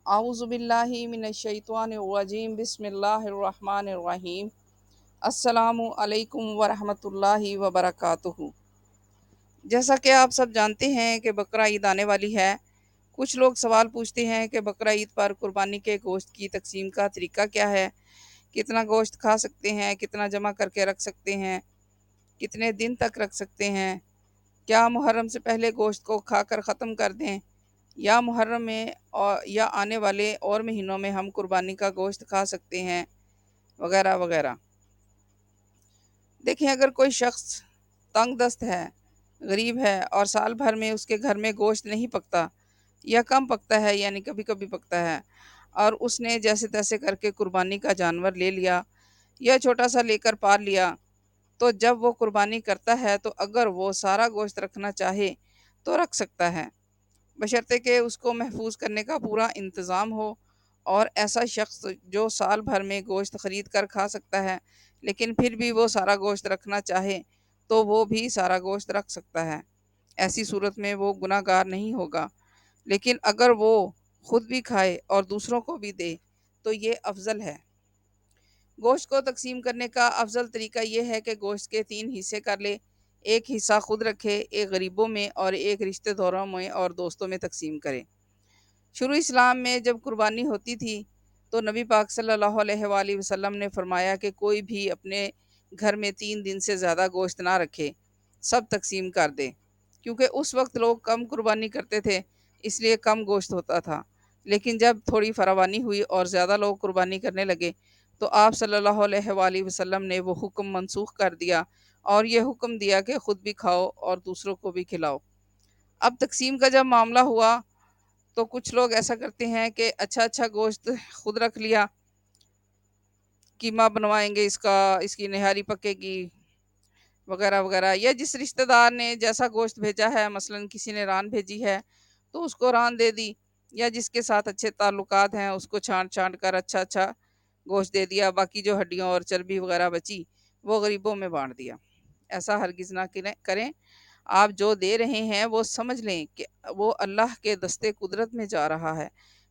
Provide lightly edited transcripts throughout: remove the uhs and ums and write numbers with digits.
आऊज़ुबिल्लाहि मिनश्शैतानिर्रजीम बिस्मिल्लाहिर्रहमानिर्रहीम। अस्सलामु अलैकुम वरहमतुल्लाहि वबरकातुहू। जैसा कि आप सब जानते हैं कि बकरा ईद आने वाली है। कुछ लोग सवाल पूछते हैं कि बकरा ईद पर कुर्बानी के गोश्त की तकसीम का तरीका क्या है, कितना गोश्त खा सकते हैं, कितना जमा करके रख सकते हैं, कितने दिन तक रख सकते हैं, क्या मुहर्रम से पहले गोश्त को खाकर ख़त्म कर दें या मुहर्रम में और या आने वाले और महीनों में हम कुर्बानी का गोश्त खा सकते हैं, वगैरह वगैरह। देखें, अगर कोई शख्स तंग दस्त है, गरीब है और साल भर में उसके घर में गोश्त नहीं पकता या कम पकता है, यानी कभी कभी पकता है, और उसने जैसे तैसे करके कुर्बानी का जानवर ले लिया या छोटा सा लेकर पाल लिया, तो जब वो कुर्बानी करता है तो अगर वो सारा गोश्त रखना चाहे तो रख सकता है, बशर्ते कि उसको महफूज करने का पूरा इंतज़ाम हो। और ऐसा शख्स जो साल भर में गोश्त ख़रीद कर खा सकता है लेकिन फिर भी वो सारा गोश्त रखना चाहे तो वो भी सारा गोश्त रख सकता है। ऐसी सूरत में वो गुनाहगार नहीं होगा। लेकिन अगर वो खुद भी खाए और दूसरों को भी दे तो ये अफजल है। गोश्त को तकसीम करने का अफजल तरीका ये है कि गोश्त के 3 हिस्से कर ले। एक हिस्सा खुद रखे, एक गरीबों में और एक रिश्तेदारों में और दोस्तों में तकसीम करे। शुरू इस्लाम में जब कुर्बानी होती थी तो नबी पाक सल्लल्लाहु अलैहि वसल्लम ने फरमाया कि कोई भी अपने घर में 3 दिन से ज़्यादा गोश्त ना रखे, सब तकसीम कर दे। क्योंकि उस वक्त लोग कम कुर्बानी करते थे, इसलिए कम गोश्त होता था। लेकिन जब थोड़ी फरावानी हुई और ज़्यादा लोग कुर्बानी करने लगे तो आप सल्लल्लाहु अलैहि वसल्लम ने वो हुक्म मनसूख कर दिया और ये हुक्म दिया कि ख़ुद भी खाओ और दूसरों को भी खिलाओ। अब तकसीम का जब मामला हुआ तो कुछ लोग ऐसा करते हैं कि अच्छा अच्छा गोश्त खुद रख लिया, कीमा बनवाएंगे इसका, इसकी निहारी पकेगी, वगैरह वगैरह। या जिस रिश्तेदार ने जैसा गोश्त भेजा है, मसलन किसी ने रान भेजी है तो उसको रान दे दी, या जिसके साथ अच्छे ताल्लुकात हैं उसको छांट छांट कर अच्छा अच्छा गोश्त दे दिया। बाकी जो हड्डियों और चर्बी वगैरह बची वो गरीबों में बांट दिया। ऐसा हरगिज़ ना करें। आप जो दे रहे हैं वो समझ लें कि वो अल्लाह के दस्ते कुदरत में जा रहा है,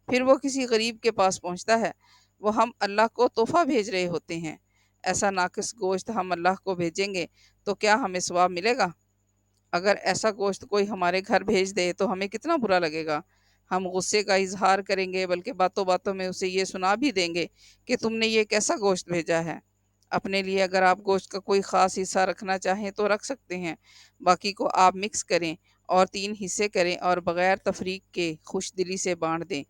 फिर वो किसी गरीब के पास पहुंचता है, वो हम अल्लाह को तोहफ़ा भेज रहे होते हैं। ऐसा नाकिस गोश्त हम अल्लाह को भेजेंगे तो क्या हमें सवाब मिलेगा? अगर ऐसा गोश्त कोई हमारे घर भेज दे तो हमें कितना बुरा लगेगा। हम गुस्से का इजहार करेंगे, बल्कि बातों बातों में उसे ये सुना भी देंगे कि तुमने ये कैसा गोश्त भेजा है। अपने लिए अगर आप गोश्त का कोई ख़ास हिस्सा रखना चाहें तो रख सकते हैं, बाकी को आप मिक्स करें और 3 हिस्से करें और बग़ैर तफरीक के खुश दिली से बांट दें।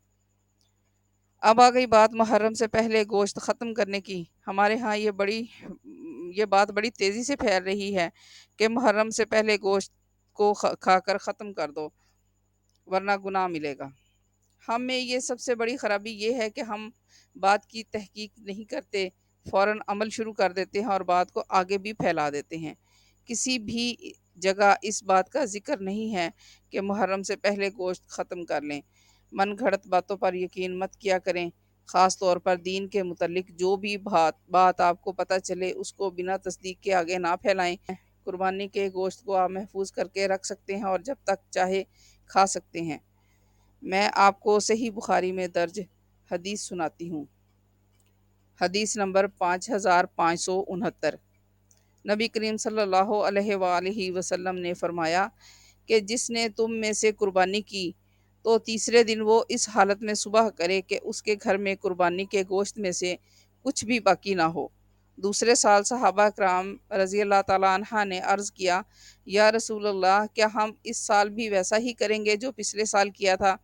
अब आ गई बात मुहर्रम से पहले गोश्त ख़त्म करने की। हमारे यहाँ ये बात बड़ी तेज़ी से फैल रही है कि मुहर्रम से पहले गोश्त को खाकर ख़त्म कर दो वरना गुनाह मिलेगा। हम में ये सबसे बड़ी ख़राबी ये है कि हम बात की तहकीक नहीं करते, फ़ौरन अमल शुरू कर देते हैं और बात को आगे भी फैला देते हैं। किसी भी जगह इस बात का ज़िक्र नहीं है कि मुहर्रम से पहले गोश्त ख़त्म कर लें। मन घड़त बातों पर यकीन मत किया करें। ख़ास तौर पर दीन के मुतल्लिक जो भी बात आपको पता चले उसको बिना तस्दीक के आगे ना फैलाएं। कुर्बानी के गोश्त को आप महफूज करके रख सकते हैं और जब तक चाहे खा सकते हैं। मैं आपको सही बुखारी में दर्ज हदीस सुनाती हूँ। हदीस नंबर 5569। नबी करीम सल्लल्लाहु अलैहि वसल्लम ने फरमाया कि जिसने तुम में से कुर्बानी की तो तीसरे दिन वो इस हालत में सुबह करे कि उसके घर में कुर्बानी के गोश्त में से कुछ भी बाकी ना हो। दूसरे साल सहाबा कराम रज़ी अल्लाह ताला अन्हा ने अर्ज़ किया, या रसूलल्लाह, क्या हम इस साल भी वैसा ही करेंगे जो पिछले साल किया था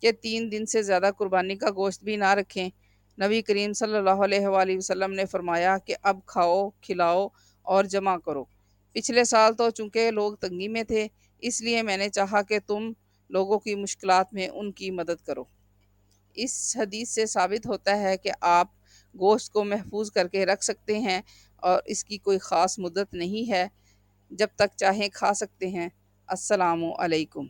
कि 3 दिन से ज़्यादा कुर्बानी का गोश्त भी ना रखें? नबी करीम सल्लल्लाहु अलैहि वसल्लम ने फरमाया कि अब खाओ, खिलाओ और जमा करो। पिछले साल तो चूँकि लोग तंगी में थे, इसलिए मैंने चाहा कि तुम लोगों की मुश्किलात में उनकी मदद करो। इस हदीस से साबित होता है कि आप गोश्त को महफूज करके रख सकते हैं और इसकी कोई ख़ास मुद्दत नहीं है, जब तक चाहें खा सकते हैं। अस्सलामु अलैकुम।